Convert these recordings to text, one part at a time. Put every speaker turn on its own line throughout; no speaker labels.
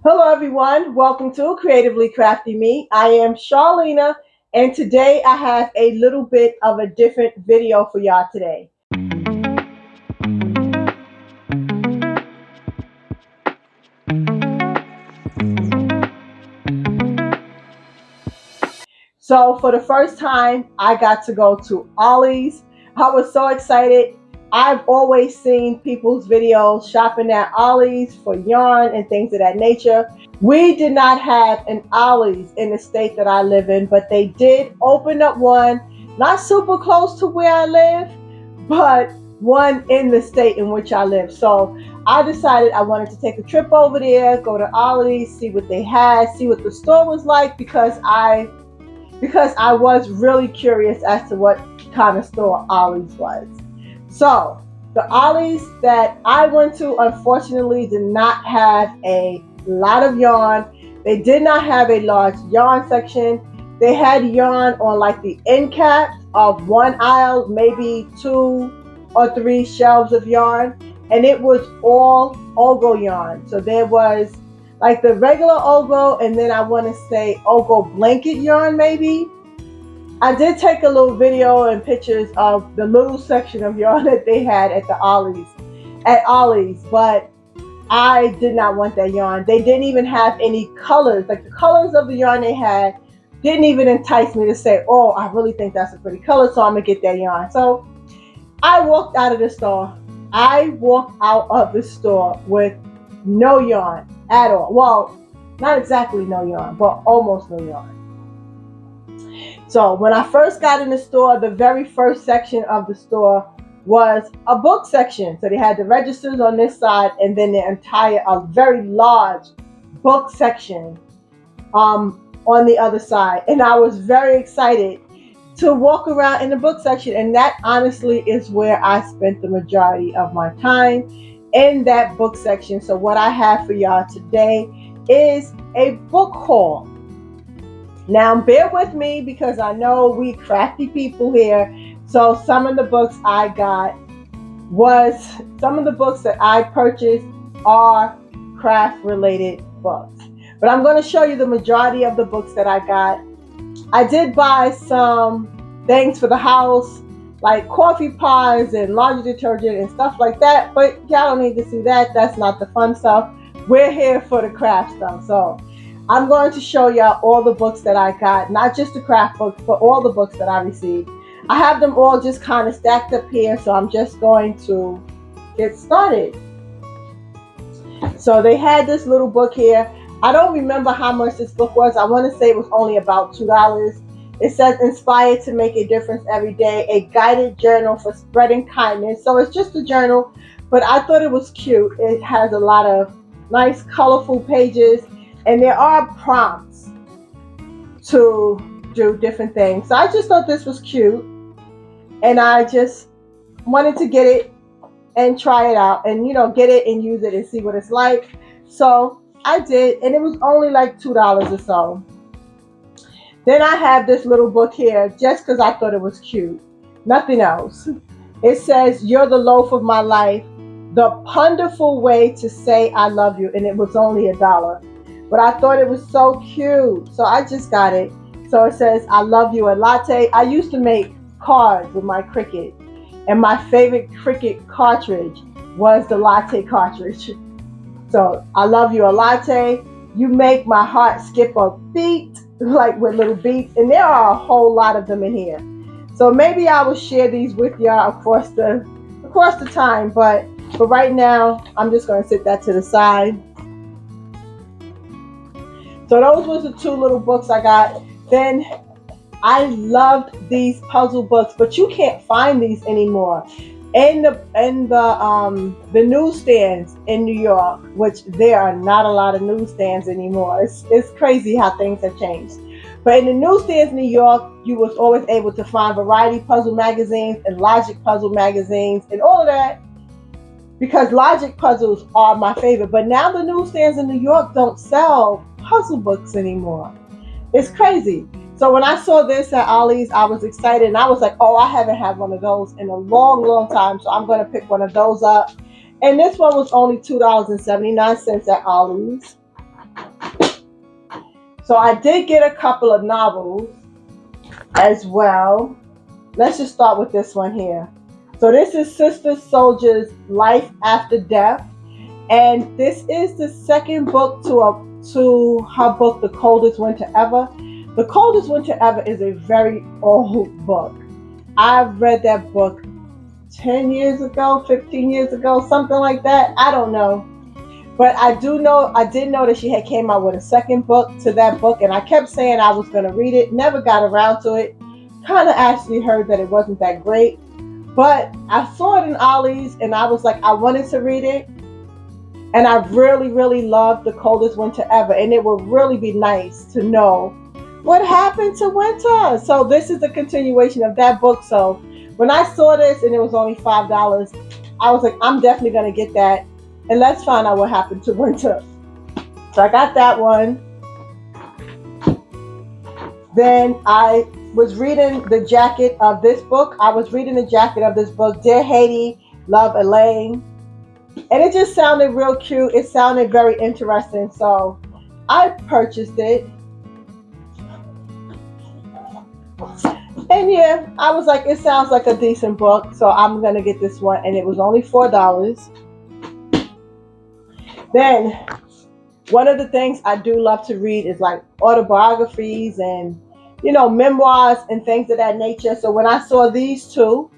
Hello, everyone. Welcome to Creatively Crafty Me. I am Charlena, and today I have a little bit of a different video for y'all today. So, for the first time, I got to go to Ollie's. I was so excited. I've always seen people's videos shopping at Ollie's for yarn and things of that nature. We did not have an Ollie's in the state that I live in, but they did open up one, not super close to where I live, but one in the state in which I live. So I decided I wanted to take a trip over there, go to Ollie's, see what they had, see what the store was like, because I was really curious as to what kind of store Ollie's was. So the Ollie's that I went to unfortunately did not have a lot of yarn. They did not have a large yarn section. They had yarn on like the end cap of one aisle, maybe two or three shelves of yarn, and it was all Ogo yarn. So there was like the regular Ogo, and then I want to say Ogo blanket yarn maybe. I did take a little video and pictures of the little section of yarn that they had at Ollie's, but I did not want that yarn. They didn't even have any colors. Like the colors of the yarn they had didn't even entice me to say, oh, I really think that's a pretty color, so I'm gonna get that yarn. So I walked out of the store. I walked out of the store with no yarn at all. Well, not exactly no yarn, but almost no yarn. So when I first got in the store, the very first section of the store was a book section. So they had the registers on this side and then a very large book section on the other side. And I was very excited to walk around in the book section. And that honestly is where I spent the majority of my time, in that book section. So what I have for y'all today is a book haul. Now bear with me because I know we crafty people here. So some of the books that I purchased are craft related books. But I'm going to show you the majority of the books that I got. I did buy some things for the house, like coffee pods and laundry detergent and stuff like that. But y'all don't need to see that. That's not the fun stuff. We're here for the craft stuff. So I'm going to show y'all all the books that I got, not just the craft books, but all the books that I received. I have them all just kind of stacked up here, so I'm just going to get started. So they had this little book here. I don't remember how much this book was. I want to say it was only about $2. It says Inspired to Make a Difference Every Day, a guided journal for spreading kindness. So it's just a journal, but I thought it was cute. It has a lot of nice colorful pages, and there are prompts to do different things. So I just thought this was cute, and I just wanted to get it and try it out and, get it and use it and see what it's like. So I did, and it was only like $2 or so. Then I have this little book here just because I thought it was cute. Nothing else. It says, You're the Loaf of My Life, the Wonderful Way to Say I Love You, and it was only $1. But I thought it was so cute, so I just got it. So it says, I love you, a latte. I used to make cards with my Cricut, and my favorite Cricut cartridge was the latte cartridge. So I love you, a latte. You make my heart skip a beat, like with little beats, and there are a whole lot of them in here. So maybe I will share these with y'all across the time, but for right now, I'm just going to sit that to the side. So those was the two little books I got. Then I loved these puzzle books, but you can't find these anymore in the newsstands in New York, which there are not a lot of newsstands anymore. It's crazy how things have changed. But in the newsstands in New York, you was always able to find Variety puzzle magazines and Logic puzzle magazines and all of that, because Logic puzzles are my favorite. But now the newsstands in New York don't sell puzzle books anymore. It's crazy. So when I saw this at Ollie's, I was excited, and I was like, oh, I haven't had one of those in a long, long time, so I'm going to pick one of those up. And this one was only $2.79 at Ollie's. So I did get a couple of novels as well. Let's just start with this one here. So this is Sister Soldier's Life After Death, and this is the second book to her book, The Coldest Winter Ever. The Coldest Winter Ever is a very old book. I've read that book 10 years ago, 15 years ago, something like that. I don't know. But I did know that she had came out with a second book to that book, and I kept saying I was going to read it, never got around to it. Kind of actually heard that it wasn't that great, but I saw it in Ollie's, and I was like, I wanted to read it, and I really, really loved The Coldest Winter Ever, and it would really be nice to know what happened to winter. So this is a continuation of that book. So when I saw this and it was only $5, I was like, I'm definitely going to get that, and let's find out what happened to winter. So I got that one. Then I was reading the jacket of this book. Dear Haiti, Love Elaine. And it just sounded real cute. It sounded very interesting. So I purchased it. And yeah, I was like, it sounds like a decent book. So I'm going to get this one. And it was only $4. Then one of the things I do love to read is like autobiographies and, memoirs and things of that nature. So when I saw these two,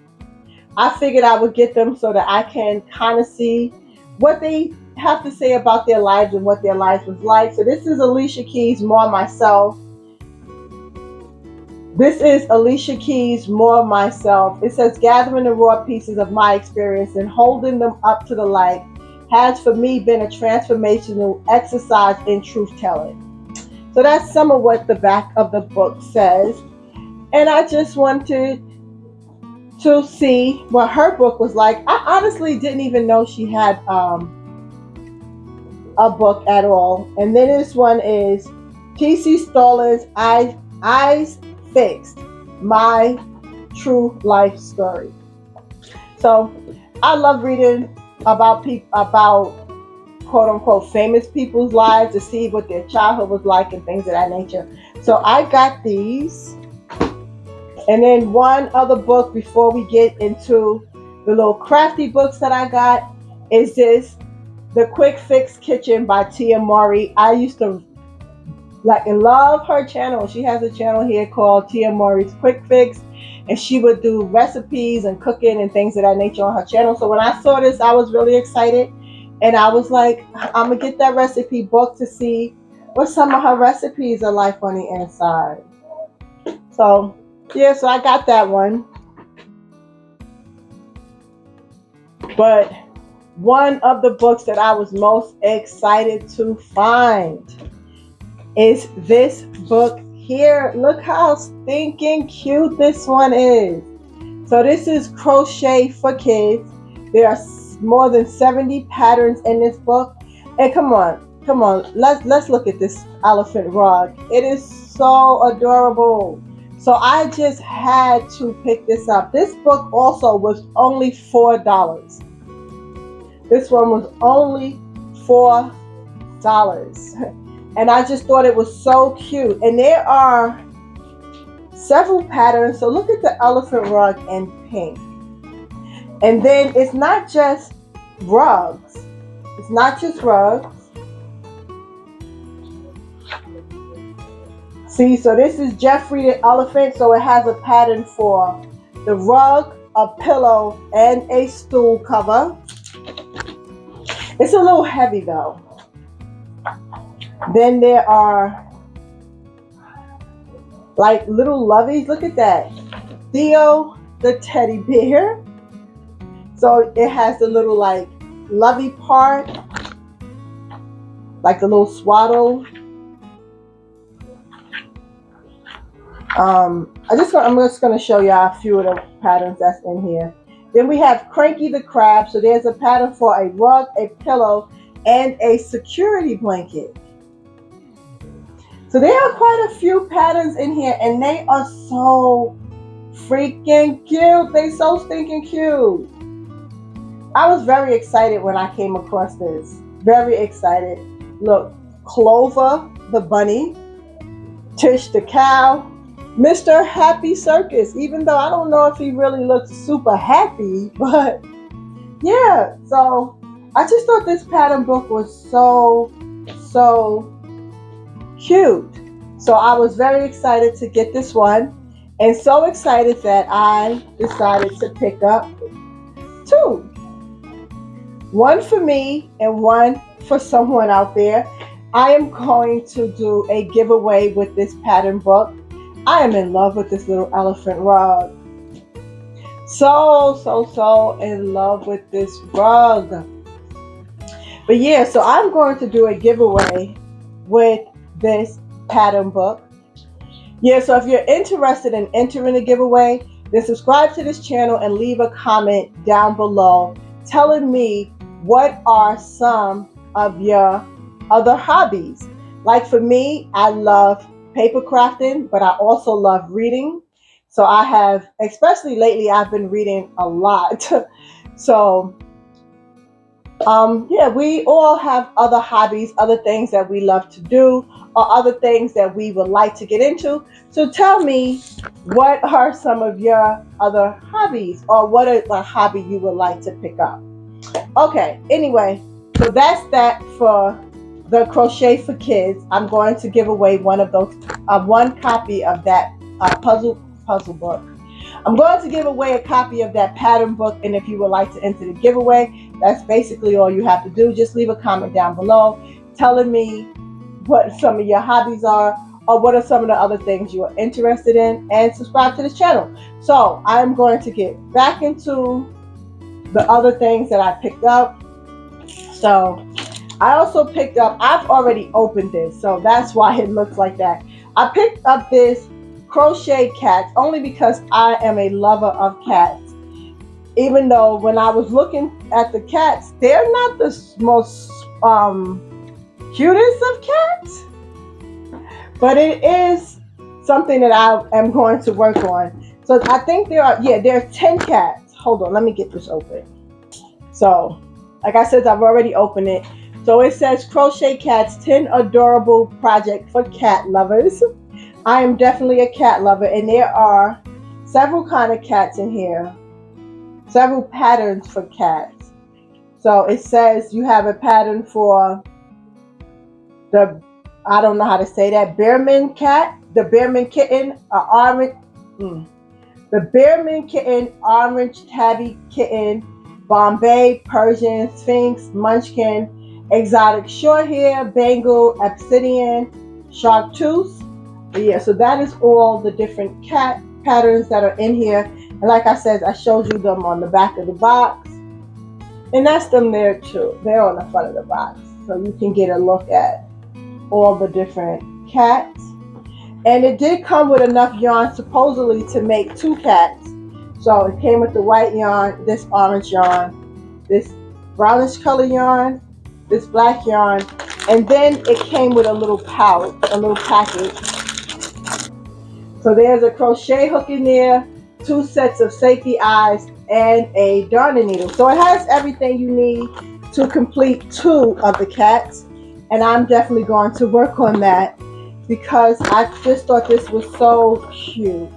I figured I would get them so that I can kind of see what they have to say about their lives and what their lives was like. So this is Alicia Keys' More Myself. It says, gathering the raw pieces of my experience and holding them up to the light has for me been a transformational exercise in truth telling. So that's some of what the back of the book says. And I just wanted to see what her book was like. I honestly didn't even know she had a book at all. And then this one is T.C. Stallings' Eyes Fixed, My True Life Story. So I love reading about quote unquote famous people's lives to see what their childhood was like and things of that nature. So I got these. And then one other book before we get into the little crafty books that I got is this, The Quick Fix Kitchen by Tia Mowry. I used to like and love her channel. She has a channel here called Tia Mowry's Quick Fix, and she would do recipes and cooking and things of that nature on her channel. So when I saw this, I was really excited, and I was like, I'm gonna get that recipe book to see what some of her recipes are like on the inside. So yeah, so I got that one. But one of the books that I was most excited to find is this book here. Look how stinking cute this one is. So this is Crochet for Kids. There are more than 70 patterns in this book. And come on, let's look at this elephant rug. It is so adorable. So I just had to pick this up. This book also was only $4. This one was only $4. And I just thought it was so cute. And there are several patterns. So look at the elephant rug in pink. And then it's not just rugs. It's not just rugs. See, so this is Jeffrey the elephant. So it has a pattern for the rug, a pillow, and a stool cover. It's a little heavy though. Then there are like little loveys. Look at that. Theo the teddy bear. So it has the little like lovey part, like the little swaddle. I'm just going to show y'all a few of the patterns that's in here. Then we have Cranky the Crab. So there's a pattern for a rug, a pillow, and a security blanket. So there are quite a few patterns in here, and they are so freaking cute. They so stinking cute. I was very excited when I came across this. Very excited. Look, Clover the bunny. Tish the cow, Mr. Happy Circus, even though I don't know if he really looks super happy, but yeah, so I just thought this pattern book was so cute. So I was very excited to get this one, and so excited that I decided to pick up two. One for me and one for someone out there. I am going to do a giveaway with this pattern book. I am in love with this little elephant rug. So in love with this rug. But yeah, so I'm going to do a giveaway with this pattern book. Yeah, so if you're interested in entering a giveaway, then subscribe to this channel and leave a comment down below telling me what are some of your other hobbies. Like for me, I love paper crafting, but I also love reading. So I have, especially lately, I've been reading a lot. So yeah, we all have other hobbies, other things that we love to do, or other things that we would like to get into. So tell me, what are some of your other hobbies, or what is a hobby you would like to pick up? Okay, anyway, so that's that for the Crochet for Kids. I'm going to give away one of those, one copy of that puzzle book. I'm going to give away a copy of that pattern book, and if you would like to enter the giveaway, that's basically all you have to do. Just leave a comment down below telling me what some of your hobbies are, or what are some of the other things you are interested in, and subscribe to this channel. So I'm going to get back into the other things that I picked up. So I also picked up, I've already opened this, so that's why it looks like that. I picked up this crochet cats only because I am a lover of cats. Even though when I was looking at the cats, they're not the most cutest of cats, but it is something that I am going to work on. So I think there are 10 cats. Hold on, let me get this open. So like I said, I've already opened it. So it says Crochet Cats 10 Adorable Project for Cat Lovers. I am definitely a cat lover, and there are several kind of cats in here. Several patterns for cats. So it says you have a pattern for the, I don't know how to say that, Bearman cat, the Bearman kitten, orange, the Bearman kitten, orange tabby kitten, Bombay, Persian, Sphinx, Munchkin, exotic shorthair, Bengal, obsidian, chartreuse. Yeah, so that is all the different cat patterns that are in here. And like I said, I showed you them on the back of the box. And that's them there too. They're on the front of the box. So you can get a look at all the different cats. And it did come with enough yarn supposedly to make 2 cats. So it came with the white yarn, this orange yarn, this brownish color yarn, this black yarn, and then it came with a little pouch, a little package. So there's a crochet hook in there, 2 sets of safety eyes, and a darning needle. So it has everything you need to complete 2 of the cats. And I'm definitely going to work on that because I just thought this was so cute.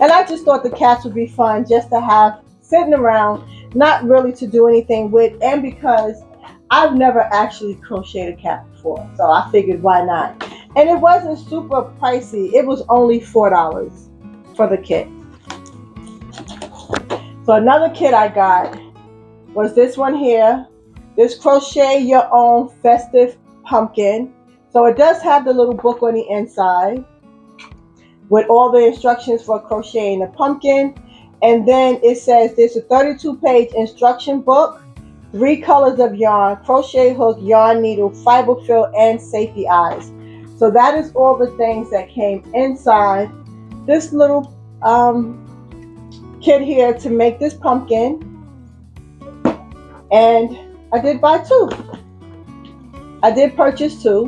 And I just thought the cats would be fun just to have sitting around, not really to do anything with, and because I've never actually crocheted a cat before. So I figured why not. And it wasn't super pricey. It was only $4 for the kit. So another kit I got was this one here. This Crochet Your Own Festive Pumpkin. So it does have the little book on the inside with all the instructions for crocheting a pumpkin. And then it says there's a 32-page instruction book, 3 colors of yarn, crochet hook, yarn needle, fiber fill, and safety eyes. So that is all the things that came inside this little kit here to make this pumpkin. And I did buy 2. I did purchase 2.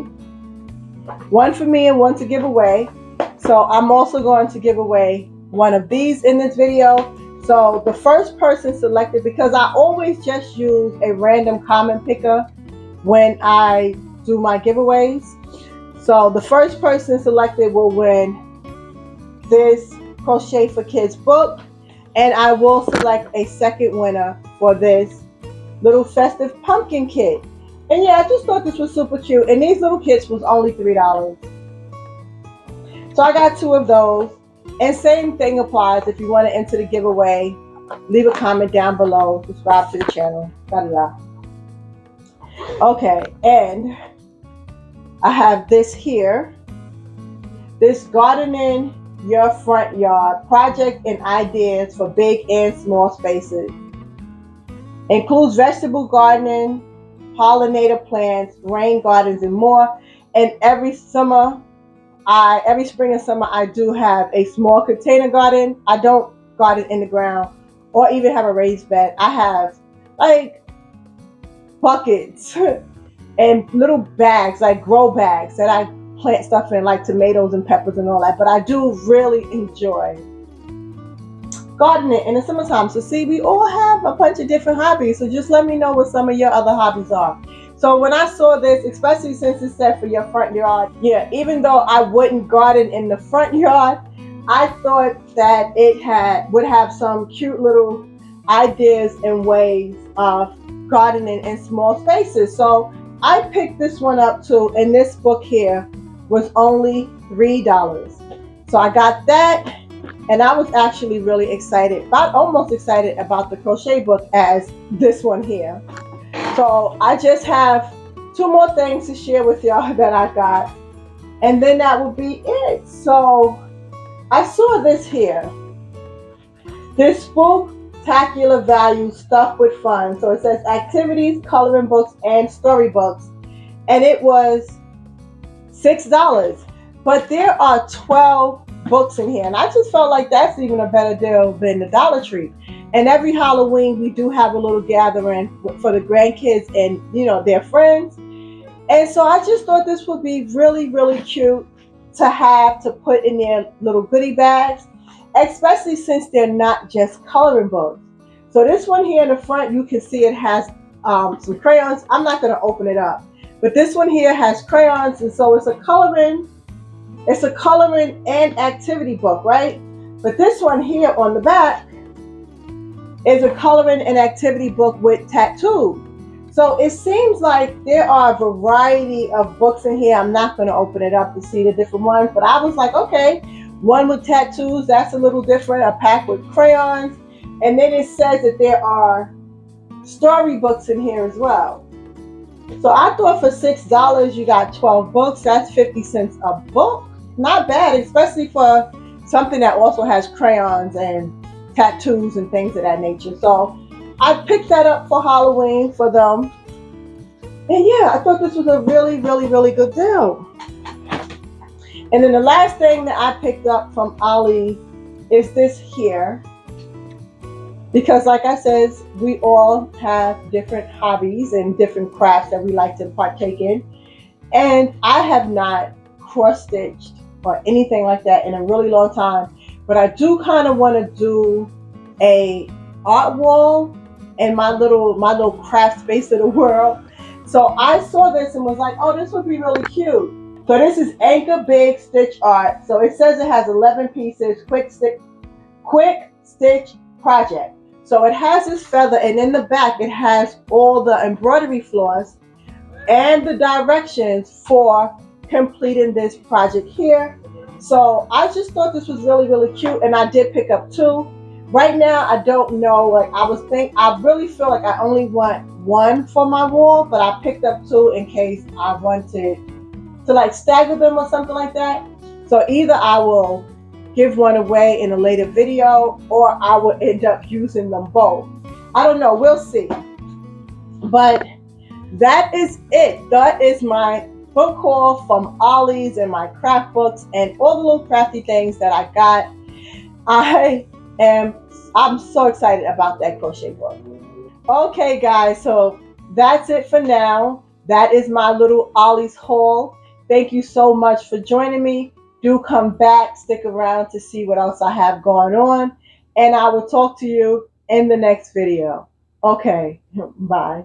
One for me and one to give away. So I'm also going to give away one of these in this video. So the first person selected, because I always just use a random comment picker when I do my giveaways. So the first person selected will win this Crochet for Kids book, and I will select a second winner for this little festive pumpkin kit. And yeah, I just thought this was super cute. And these little kits was only $3. So I got two of those. And same thing applies if you want to enter the giveaway. Leave a comment down below. Subscribe to the channel. Da-da-da. Okay, and I have this here. This Gardening Your Front Yard project and ideas for big and small spaces. Includes vegetable gardening, pollinator plants, rain gardens, and more. And every spring and summer, I do have a small container garden. I don't garden in the ground or even have a raised bed. I have like buckets and little bags, like grow bags that I plant stuff in, like tomatoes and peppers and all that. But I do really enjoy gardening in the summertime. So see, we all have a bunch of different hobbies. So just let me know what some of your other hobbies are. So when I saw this, especially since it said for your front yard, yeah, even though I wouldn't garden in the front yard, I thought that it would have some cute little ideas and ways of gardening in small spaces. So I picked this one up too, and this book here was only $3. So I got that, and I was actually really excited, almost excited about the crochet book as this one here. So I just have two more things to share with y'all that I got, and then that will be it. So I saw this here, this Spooktacular Value Stuff with Fun. So it says activities, coloring books, and storybooks, and it was $6. But there are 12 books in here, and I just felt like that's even a better deal than the Dollar Tree. And every Halloween we do have a little gathering for the grandkids and their friends. And so I just thought this would be really, really cute to have to put in their little goodie bags, especially since they're not just coloring books. So this one here in the front, you can see it has some crayons. I'm not going to open it up, but this one here has crayons, and so it's a coloring and activity book, right? But this one here on the back is a coloring and activity book with tattoos. So it seems like there are a variety of books in here. I'm not going to open it up to see the different ones, but I was like, okay, one with tattoos, that's a little different. A pack with crayons. And then it says that there are storybooks in here as well. So I thought for $6 you got 12 books. That's 50 cents a book. Not bad, especially for something that also has crayons and tattoos and things of that nature. So I picked that up for Halloween for them. And yeah, I thought this was a really, really, really good deal. And then the last thing that I picked up from Ollie is this here. Because like I said, we all have different hobbies and different crafts that we like to partake in. And I have not cross-stitched or anything like that in a really long time. But I do kind of want to do a art wall in my little craft space of the world. So I saw this and was like, oh, this would be really cute. So this is Anchor Big Stitch Art. So it says it has 11 pieces, quick stitch project. So it has this feather, and in the back it has all the embroidery floors and the directions for completing this project here. So I just thought this was really, really cute, and I did pick up two. Right now, I don't know, like I really feel like I only want one for my wall, but I picked up two in case I wanted to like stagger them or something like that. So either I will give one away in a later video, or I will end up using them both. I don't know, we'll see. But that is it. That is my book haul from Ollie's and my craft books and all the little crafty things that I got. I'm so excited about that crochet book. Okay guys, so that's it for now. That is my little Ollie's haul. Thank you so much for joining me. Do come back, stick around to see what else I have going on, and I will talk to you in the next video. Okay, bye.